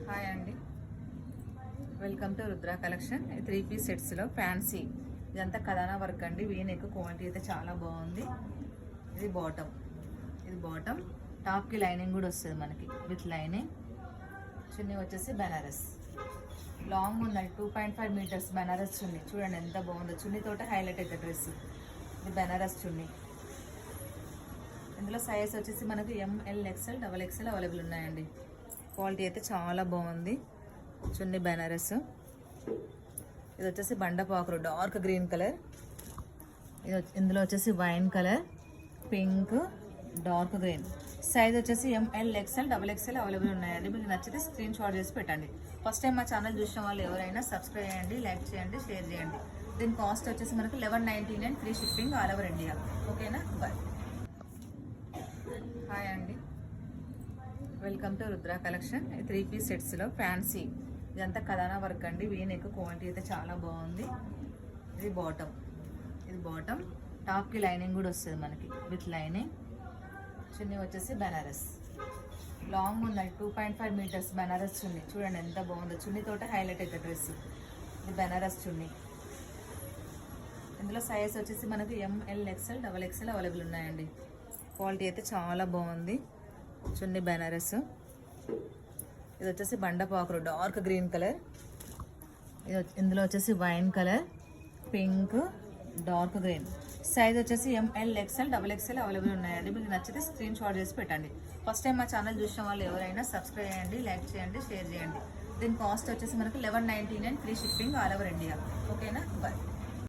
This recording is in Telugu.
హాయ్ అండి, welcome to Rudra collection. 3 piece సెట్స్లో ఫ్యాన్సీ ఇదంతా కదానా వర్క్ అండి. వీనెక్ క్వాలిటీ అయితే చాలా బాగుంది. ఇది బాటమ్ టాప్కి లైనింగ్ కూడా వస్తుంది మనకి విత్ లైనింగ్. చున్నీ వచ్చేసి బెనారస్ లాంగ్ ఉందండి, 2.5 మీటర్స్ బెనారస్ చున్నీ. చూడండి ఎంత బాగుందో, చున్నీ తోట హైలైట్ అయితే డ్రెస్. ఇది బెనారస్ చున్నీ. ఇందులో సైజ్ వచ్చేసి మనకు ML XL XXL అవైలబుల్ ఉన్నాయండి. క్వాలిటీ అయితే చాలా బాగుంది. చున్నీ బెనారస్. ఇది వచ్చేసి బండపాకురు డార్క్ గ్రీన్ కలర్. ఇందులో వచ్చేసి wine colour, pink, dark green. Size వచ్చేసి ML XL XXL అవైలబుల్ ఉన్నాయండి. మీకు నచ్చితే స్క్రీన్ షాట్ చేసి పెట్టండి. ఫస్ట్ టైం మా ఛానల్ చూసిన వాళ్ళు ఎవరైనా సబ్స్క్రైబ్ చేయండి, లైక్ చేయండి, షేర్ చేయండి. దీని కాస్ట్ వచ్చేసి మనకు 1199, free shipping all over India. ఓకేనా, బాయ్. హాయ్ అండి, welcome to Rudra collection. 3 piece సెట్స్లో ఫ్యాన్సీ ఇదంతా కదానా వర్క్ అండి. వీనెక్ క్వాలిటీ అయితే చాలా బాగుంది. ఇది బాటమ్ టాప్కి లైనింగ్ కూడా వస్తుంది మనకి విత్ లైనింగ్. చున్నీ వచ్చేసి బెనారస్ లాంగ్ ఉందండి, 2.5 మీటర్స్ బెనారస్ చున్నీ. చూడండి ఎంత బాగుందో, చున్నీ తోట హైలైట్ అయితే డ్రెస్. ఇది బెనారస్ చున్నీ. ఇందులో సైజ్ వచ్చేసి మనకు ML XL XXL అవైలబుల్ ఉన్నాయండి. క్వాలిటీ అయితే చాలా బాగుంది. చున్నీ బెనారస్. ఇది వచ్చేసి బండపాకురు డార్క్ గ్రీన్ కలర్. ఇందులో వచ్చేసి wine colour, pink, dark green. Size వచ్చేసి ML XL XXL అవైలబుల్ ఉన్నాయండి. మీకు నచ్చితే స్క్రీన్ షాట్ చేసి పెట్టండి. ఫస్ట్ టైం మా ఛానల్ చూసిన వాళ్ళు ఎవరైనా సబ్స్క్రైబ్ చేయండి, లైక్ చేయండి, షేర్ చేయండి. దీని కాస్ట్ వచ్చేసి మనకు 1199, free shipping all over India. ఓకేనా, బాయ్.